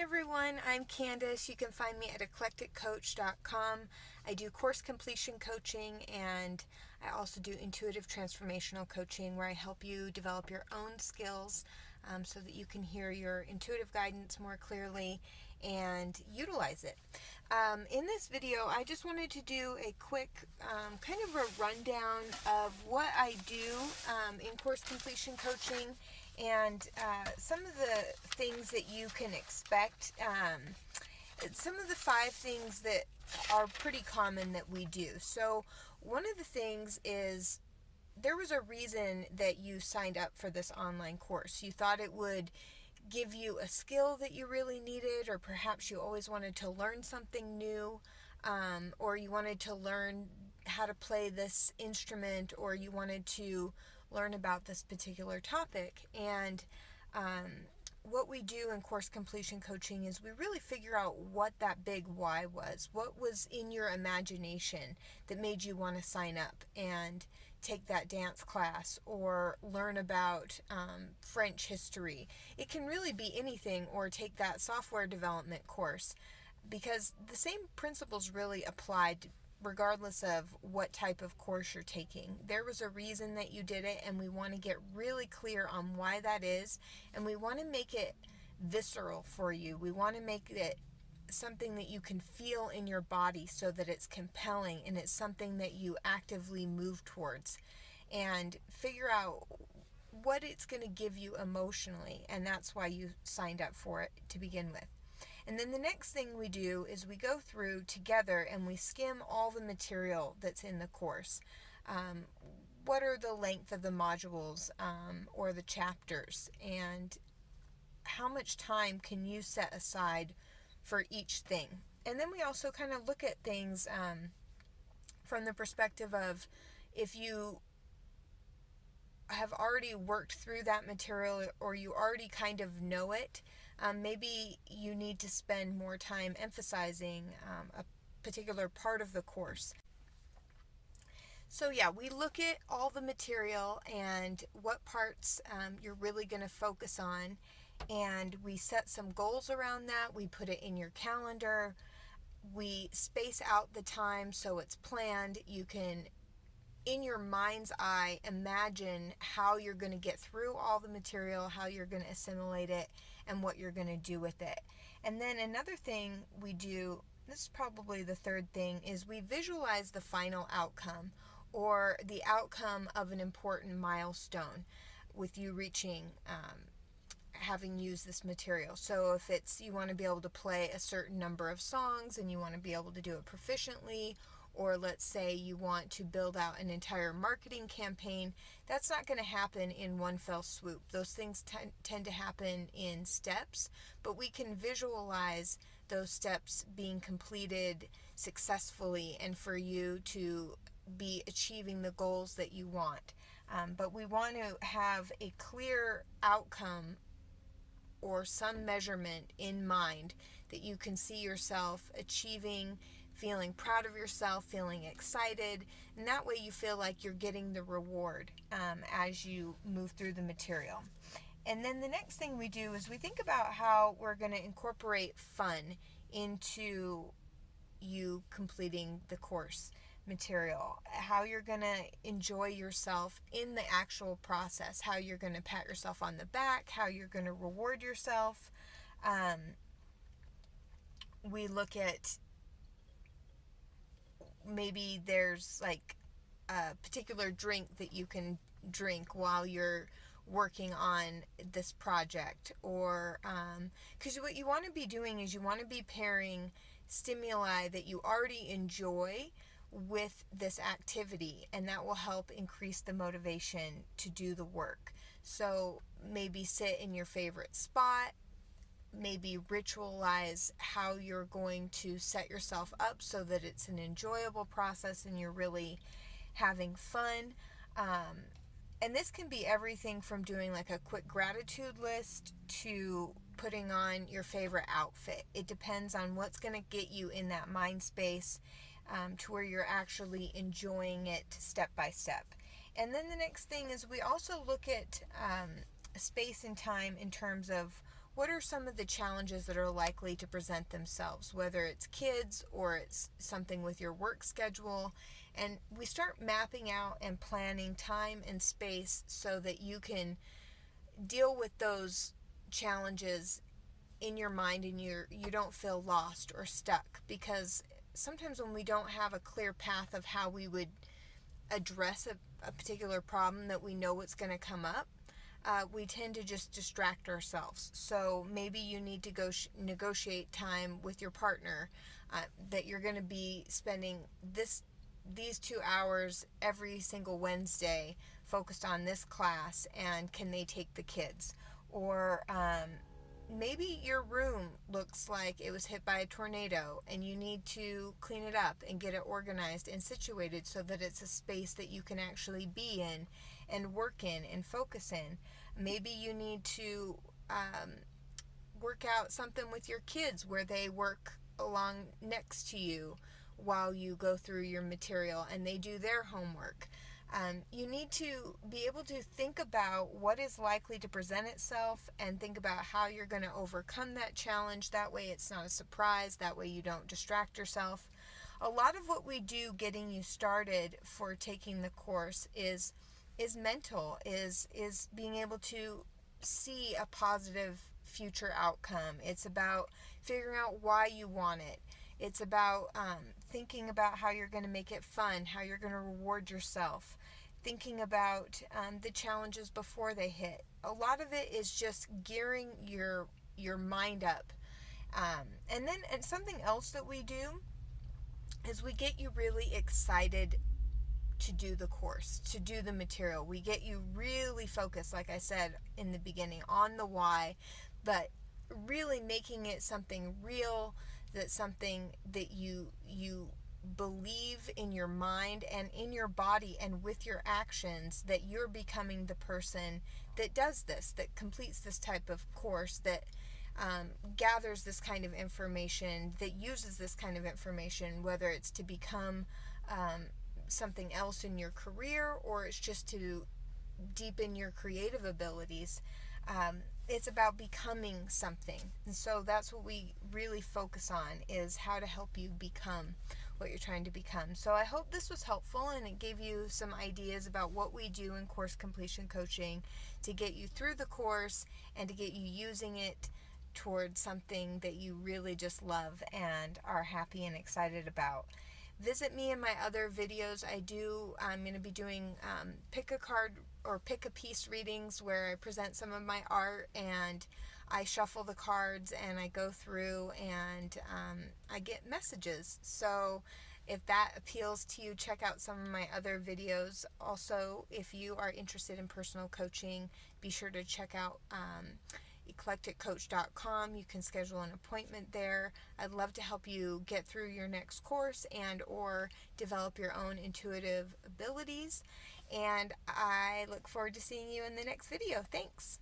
everyone, I'm Candice. You can find me at eclecticcoach.com. I do course completion coaching, and I also do intuitive transformational coaching where I help you develop your own skills so that you can hear your intuitive guidance more clearly and utilize it. In this video, I just wanted to do a quick kind of a rundown of what I do in course completion coaching and some of the things that you can expect. Some of the 5 things that are pretty common that we do. So one of the things is there was a reason that you signed up for this online course. You thought it would give you a skill that you really needed, or perhaps you always wanted to learn something new, or you wanted to learn how to play this instrument, or you wanted to learn about this particular topic. And what we do in course completion coaching is we really figure out what that big why was. What was in your imagination that made you want to sign up and take that dance class or learn about French history. It can really be anything, or take that software development course, because the same principles really applied regardless of what type of course you're taking. There was a reason that you did it, and we want to get really clear on why that is, and we want to make it visceral for you. We want to make it something that you can feel in your body so that it's compelling and it's something that you actively move towards, and figure out what it's going to give you emotionally, and that's why you signed up for it to begin with. And then the next thing we do is we go through together and we skim all the material that's in the course. What are the length of the modules or the chapters, and how much time can you set aside for each thing? And then we also kind of look at things from the perspective of, if you have already worked through that material, or you already kind of know it, maybe you need to spend more time emphasizing a particular part of the course. So yeah, we look at all the material and what parts you're really going to focus on, and we set some goals around that. We put it in your calendar. We space out the time so it's planned. You can, in your mind's eye, imagine how you're going to get through all the material, how you're going to assimilate it, and what you're going to do with it. And then another thing we do, this is probably the third thing, is we visualize the final outcome, or the outcome of an important milestone with you reaching having used this material. So if it's, you want to be able to play a certain number of songs and you want to be able to do it proficiently, or let's say you want to build out an entire marketing campaign, that's not going to happen in one fell swoop. Those things tend to happen in steps, but we can visualize those steps being completed successfully and for you to be achieving the goals that you want. But we want to have a clear outcome or some measurement in mind that you can see yourself achieving, feeling proud of yourself, feeling excited, and that way you feel like you're getting the reward as you move through the material. And then the next thing we do is we think about how we're going to incorporate fun into you completing the course material, how you're going to enjoy yourself in the actual process, how you're going to pat yourself on the back, how you're going to reward yourself. We look at, maybe there's like a particular drink that you can drink while you're working on this project, or because what you want to be doing is you want to be pairing stimuli that you already enjoy with this activity, and that will help increase the motivation to do the work. So maybe sit in your favorite spot, maybe ritualize how you're going to set yourself up so that it's an enjoyable process and you're really having fun. And this can be everything from doing like a quick gratitude list to putting on your favorite outfit. It depends on what's going to get you in that mind space to where you're actually enjoying it step by step. And then the next thing is we also look at space and time in terms of what are some of the challenges that are likely to present themselves, whether it's kids or it's something with your work schedule. And we start mapping out and planning time and space so that you can deal with those challenges in your mind, and you don't feel lost or stuck, because sometimes when we don't have a clear path of how we would address a particular problem that we know what's going to come up, we tend to just distract ourselves. So maybe you need to go negotiate time with your partner, that you're going to be spending these 2 hours every single Wednesday focused on this class, and can they take the kids? Or maybe your room looks like it was hit by a tornado and you need to clean it up and get it organized and situated so that it's a space that you can actually be in and work in and focus in. Maybe you need to work out something with your kids where they work along next to you while you go through your material and they do their homework. You need to be able to think about what is likely to present itself and think about how you're going to overcome that challenge. That way it's not a surprise. That way you don't distract yourself. A lot of what we do getting you started for taking the course is mental, is being able to see a positive future outcome. It's about figuring out why you want it. It's about thinking about how you're going to make it fun, how you're going to reward yourself, thinking about the challenges before they hit. A lot of it is just gearing your mind up. And something else that we do is we get you really excited to do the course, to do the material. We get you really focused, like I said in the beginning, on the why, but really making it something real, that's something that you believe in your mind and in your body and with your actions, that you're becoming the person that does this, that completes this type of course, that gathers this kind of information, that uses this kind of information, whether it's to become something else in your career or it's just to deepen your creative abilities. It's about becoming something. And so that's what we really focus on, is how to help you become what you're trying to become. So I hope this was helpful and it gave you some ideas about what we do in course completion coaching to get you through the course and to get you using it towards something that you really just love and are happy and excited about. Visit me in my other videos. I'm going to be doing pick a card or pick a piece readings where I present some of my art and I shuffle the cards and I go through and I get messages. So if that appeals to you, check out some of my other videos. Also, if you are interested in personal coaching, be sure to check out eclecticcoach.com. You can schedule an appointment there. I'd love to help you get through your next course and or develop your own intuitive abilities. And I look forward to seeing you in the next video. Thanks.